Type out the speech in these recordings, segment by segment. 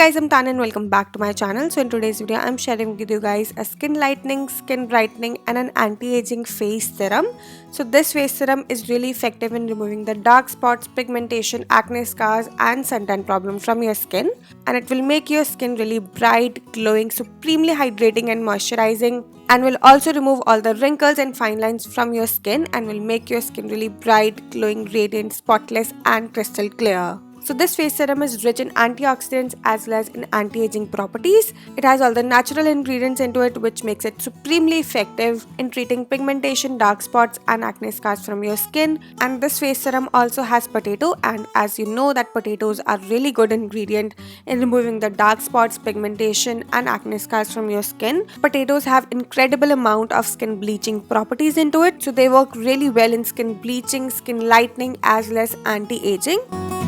guys, I'm Tanya and welcome back to my channel. So in today's video, I'm sharing with you guys a skin lightening, skin brightening and an anti-aging face serum. So this face serum is really effective in removing the dark spots, pigmentation, acne scars and suntan problem from your skin. And it will make your skin really bright, glowing, supremely hydrating and moisturizing. And will also remove all the wrinkles and fine lines from your skin and will make your skin really bright, glowing, radiant, spotless and crystal clear. So this face serum is rich in antioxidants as well as in anti-aging properties. It has all the natural ingredients into it which makes it supremely effective in treating pigmentation, dark spots and acne scars from your skin. And this face serum also has potato, and as you know that potatoes are really good ingredient in removing the dark spots, pigmentation and acne scars from your skin. Potatoes have incredible amount of skin bleaching properties into it, so they work really well in skin bleaching, skin lightening as well as anti-aging.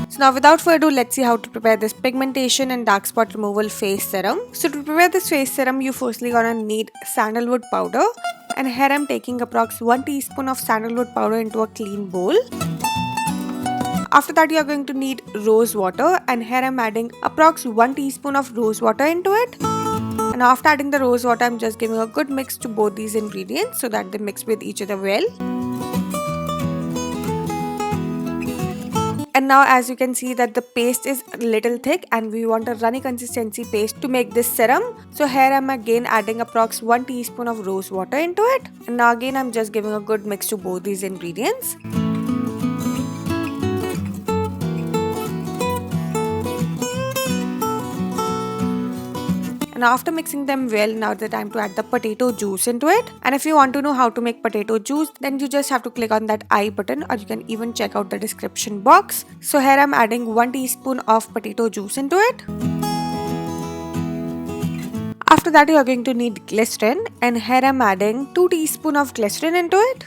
So now without further ado, let's see how to prepare this pigmentation and dark spot removal face serum. So to prepare this face serum, you firstly gonna need sandalwood powder, and here I'm taking approx 1 teaspoon of sandalwood powder into a clean bowl. After that you are going to need rose water, and here I'm adding approx 1 teaspoon of rose water into it. And after adding the rose water, I'm just giving a good mix to both these ingredients so that they mix with each other well. And now as you can see that the paste is a little thick and we want a runny consistency paste to make this serum. So here I'm again adding approx 1 teaspoon of rose water into it. And now again I'm just giving a good mix to both these ingredients. And after mixing them well, now the time to add the potato juice into it. And if you want to know how to make potato juice, then you just have to click on that I button, or you can even check out the description box. So here I'm adding 1 teaspoon of potato juice into it. After that you are going to need glycerin, and here I'm adding 2 teaspoon of glycerin into it.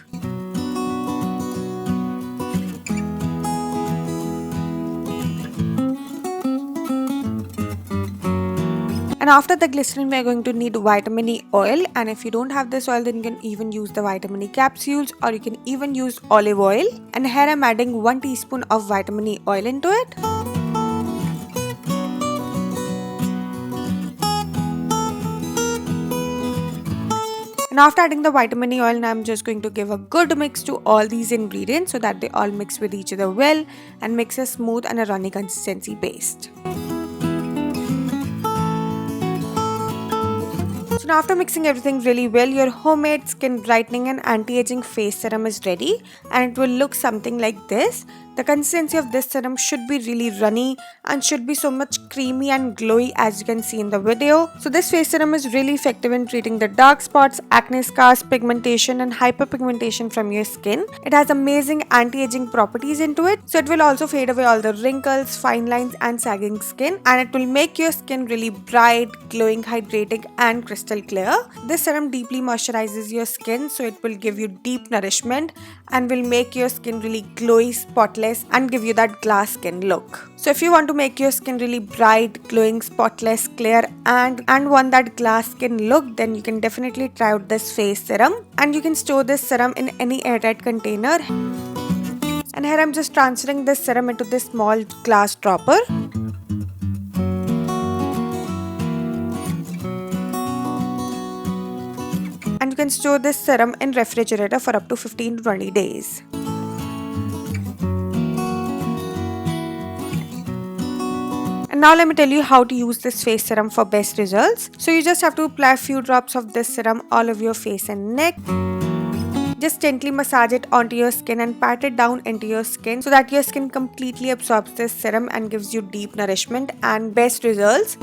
And after the glycerin, we are going to need vitamin E oil, and if you don't have this oil, then you can even use the vitamin E capsules, or you can even use olive oil. And here I'm adding 1 teaspoon of vitamin E oil into it. And after adding the vitamin E oil, now I'm just going to give a good mix to all these ingredients so that they all mix with each other well and makes a smooth and a runny consistency paste. So now after mixing everything really well, your homemade skin brightening and anti-aging face serum is ready, and it will look something like this. The consistency of this serum should be really runny and should be so much creamy and glowy as you can see in the video. So this face serum is really effective in treating the dark spots, acne scars, pigmentation and hyperpigmentation from your skin. It has amazing anti-aging properties into it. So it will also fade away all the wrinkles, fine lines and sagging skin, and it will make your skin really bright, glowing, hydrating and crystal clear. This serum deeply moisturizes your skin, so it will give you deep nourishment and will make your skin really glowy, spotless and give you that glass skin look. So if you want to make your skin really bright, glowing, spotless, clear and want that glass skin look, then you can definitely try out this face serum, and you can store this serum in any airtight container. And here I'm just transferring this serum into this small glass dropper. And you can store this serum in refrigerator for up to 15 to 20 days. And now let me tell you how to use this face serum for best results. So you just have to apply a few drops of this serum all over your face and neck. Just gently massage it onto your skin and pat it down into your skin so that your skin completely absorbs this serum and gives you deep nourishment and best results.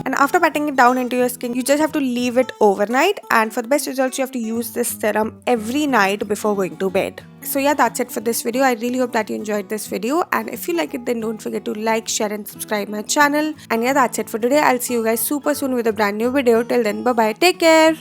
And after patting it down into your skin, you just have to leave it overnight, and for the best results you have to use this serum every night before going to bed. So yeah, that's it for this video. I really hope that you enjoyed this video, and if you like it, then don't forget to like, share and subscribe my channel. And yeah, that's it for today. I'll see you guys super soon with a brand new video. Till then, bye bye, take care.